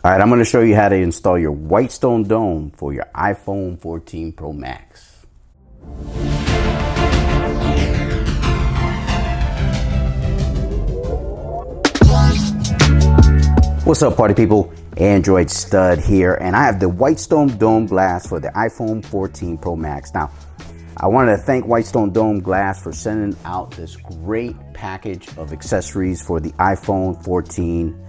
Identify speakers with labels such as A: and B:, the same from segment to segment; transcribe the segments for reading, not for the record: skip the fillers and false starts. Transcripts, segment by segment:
A: All right, I'm going to show you how to install your Whitestone dome for your iPhone 14 Pro Max. What's up, party people? Android Stud here, and I have the Whitestone Dome Glass for the iPhone 14 Pro Max. Now, I wanted to thank Whitestone Dome Glass for sending out this great package of accessories for the iPhone 14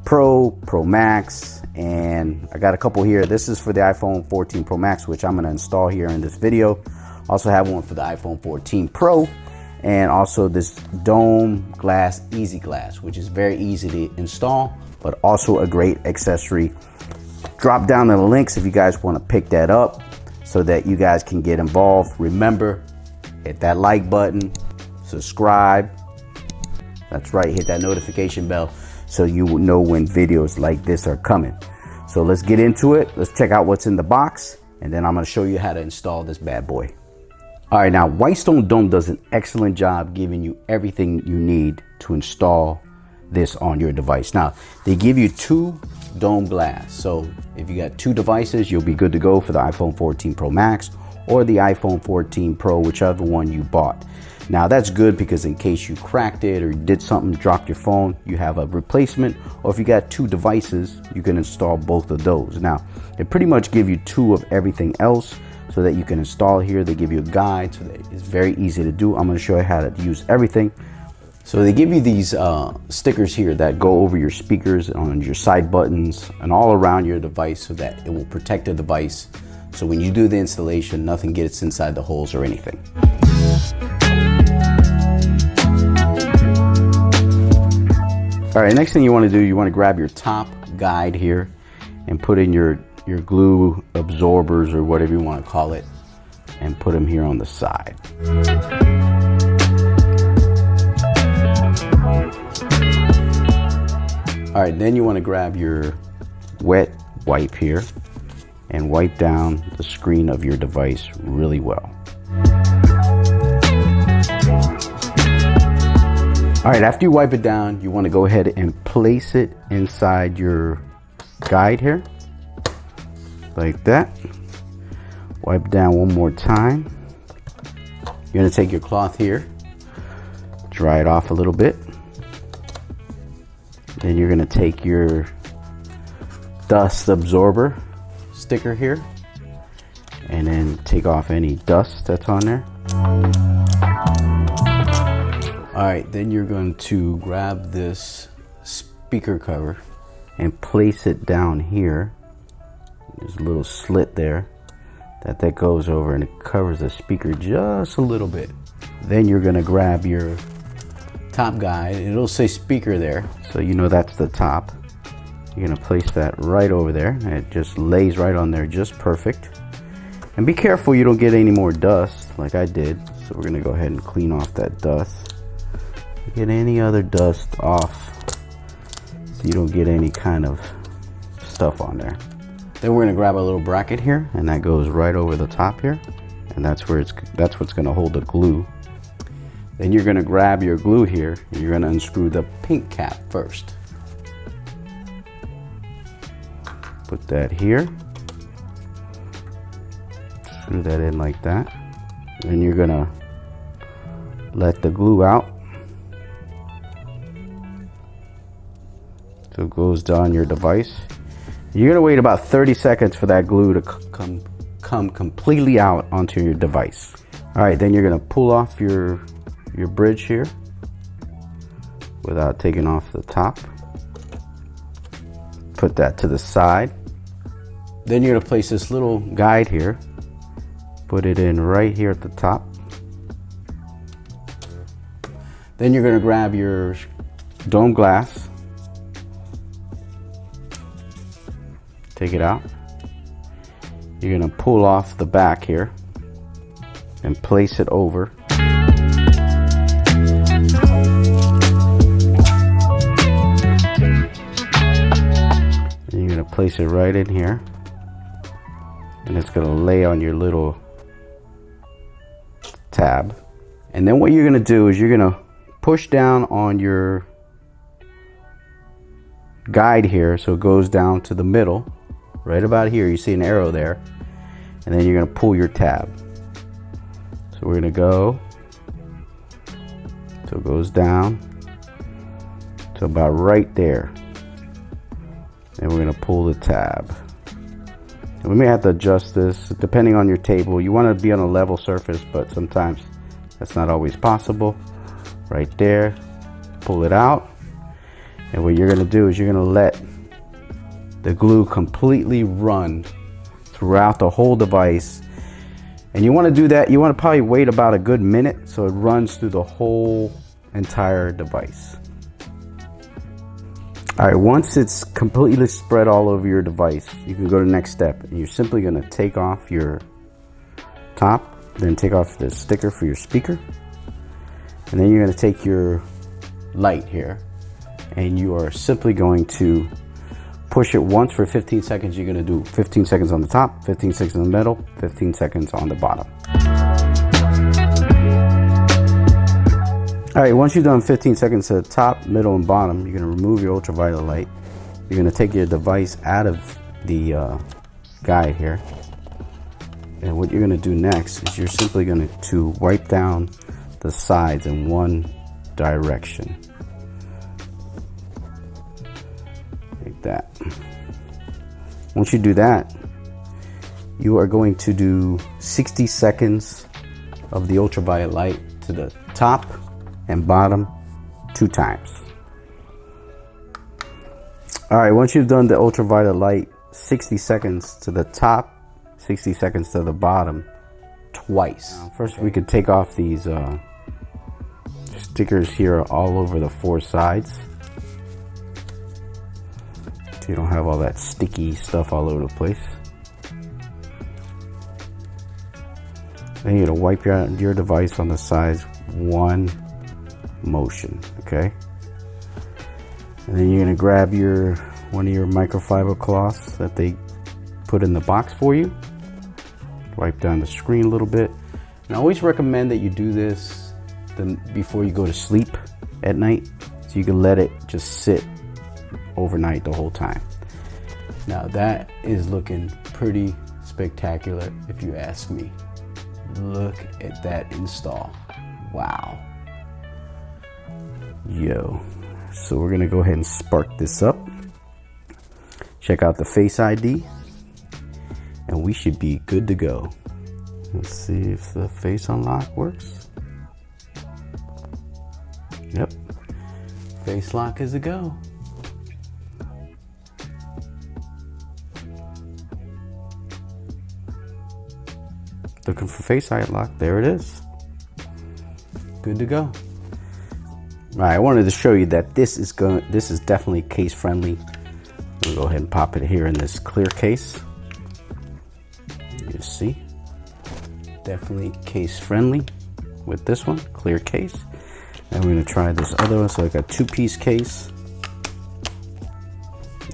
A: Pro, Pro Max, and I got a couple here. This is for the iPhone 14 Pro Max, which I'm going to install here in this video. Also have one for the iPhone 14 Pro, and also this Dome Glass Easy Glass, which is very easy to install, but also a great accessory. Drop down in the links if you guys want to pick that up so that you guys can get involved. Remember, hit that like button, subscribe. That's right, hit that notification bell so you will know when videos like this are coming. So let's get into it. Let's check out what's in the box, and then I'm going to show you how to install this bad boy. All right, now Whitestone Dome does an excellent job giving you everything you need to install this on your device. Now, they give you two dome glass. So if you got two devices, you'll be good to go for the iPhone 14 Pro Max or the iPhone 14 Pro, whichever one you bought. Now that's good because in case you cracked it or you did something, dropped your phone, you have a replacement. Or if you got two devices, you can install both of those. Now, they pretty much give you two of everything else so that you can install here. They give you a guide so that it's very easy to do. I'm going to show you how to use everything. So they give you these stickers here that go over your speakers, on your side buttons, and all around your device so that it will protect the device. So when you do the installation, nothing gets inside the holes or anything. All right, next thing you want to do, you want to grab your top guide here and put in your glue absorbers or whatever you want to call it, and put them here on the side. All right, then you want to grab your wet wipe here and wipe down the screen of your device really well. All right, after you wipe it down, you want to go ahead and place it inside your guide here, like that. Wipe down one more time. You're going to take your cloth here, dry it off a little bit. Then you're going to take your dust absorber sticker here and then take off any dust that's on there. All right, then you're going to grab this speaker cover and place it down here. There's a little slit there that goes over and it covers the speaker just a little bit. Then you're going to grab your top guide. It'll say speaker there, so you know that's the top. You're going to place that right over there, and it just lays right on there just perfect. And be careful you don't get any more dust like I did. So we're going to go ahead and clean off that dust. Get any other dust off so you don't get any kind of stuff on there. Then we're going to grab a little bracket here, and that goes right over the top here, and that's what's going to hold the glue. Then you're going to grab your glue here, and you're going to unscrew the pink cap first. Put that here. Screw that in like that. Then you're going to let the glue out. So it goes down your device. You're going to wait about 30 seconds for that glue to come completely out onto your device. All right, then you're going to pull off your bridge here without taking off the top. Put that to the side. Then you're going to place this little guide here. Put it in right here at the top. Then you're going to grab your dome glass. Take it out. You're going to pull off the back here and place it over. And you're going to place it right in here, and it's going to lay on your little tab. And then what you're going to do is you're going to push down on your guide here, so it goes down to the middle, right about here. You see an arrow there, and then you're going to pull your tab. So we're going to go, so it goes down to about right there, and we're going to pull the tab. And we may have to adjust this depending on your table. You want to be on a level surface, but sometimes that's not always possible. Right there, pull it out, and what you're going to do is you're going to let the glue completely run throughout the whole device. And you want to do that, you want to probably wait about a good minute so it runs through the whole entire device. Alright, once it's completely spread all over your device, you can go to the next step. And you're simply going to take off your top, then take off the sticker for your speaker. And then you're going to take your light here, and you are simply going to push it once for 15 seconds. You're going to do 15 seconds on the top, 15 seconds in the middle, 15 seconds on the bottom. Alright, once you've done 15 seconds to the top, middle, and bottom, you're going to remove your ultraviolet light. You're going to take your device out of the guide here. And what you're going to do next is you're simply going to wipe down the sides in one direction. Like that. Once you do that, you are going to do 60 seconds of the ultraviolet light to the top and bottom 2 times. Alright, once you've done the ultraviolet light 60 seconds to the top, 60 seconds to the bottom twice. First, we could take off these stickers here all over the 4 sides, so you don't have all that sticky stuff all over the place. Then you're going to wipe your device on the sides one motion, okay? And then you're going to grab one of your microfiber cloths that they put in the box for you. Wipe down the screen a little bit. And I always recommend that you do this before you go to sleep at night, so you can let it just sit overnight the whole time. Now that is looking pretty spectacular if you ask me. Look at that install. Wow. Yo. So we're gonna go ahead and spark this up. Check out the Face ID, and we should be good to go. Let's see if the face unlock works. Yep. Face lock is a go. Looking for Face ID lock. There it is. Good to go. Alright, I wanted to show you that this is definitely case friendly. We'll go ahead and pop it here in this clear case. You see, definitely case friendly with this one, clear case. And we're going to try this other one, so like a 2-piece case.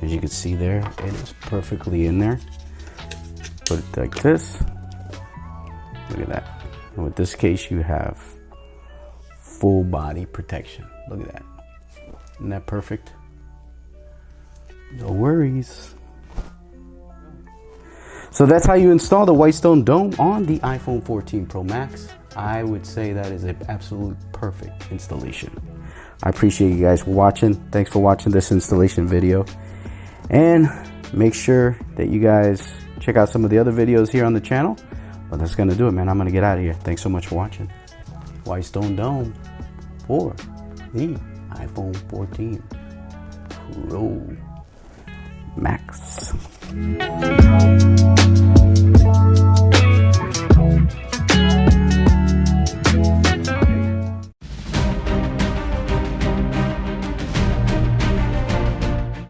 A: As you can see there, it is perfectly in there. Put it like this. Look at that. And with this case, you have full body protection. Look at that. Isn't that perfect? No worries. So that's how you install the Whitestone Dome on the iPhone 14 Pro Max. I would say that is an absolute perfect installation. I appreciate you guys watching. Thanks for watching this installation video. And make sure that you guys check out some of the other videos here on the channel. But that's going to do it, man. I'm going to get out of here. Thanks so much for watching. Whitestone Dome for the iPhone 14 Pro Max.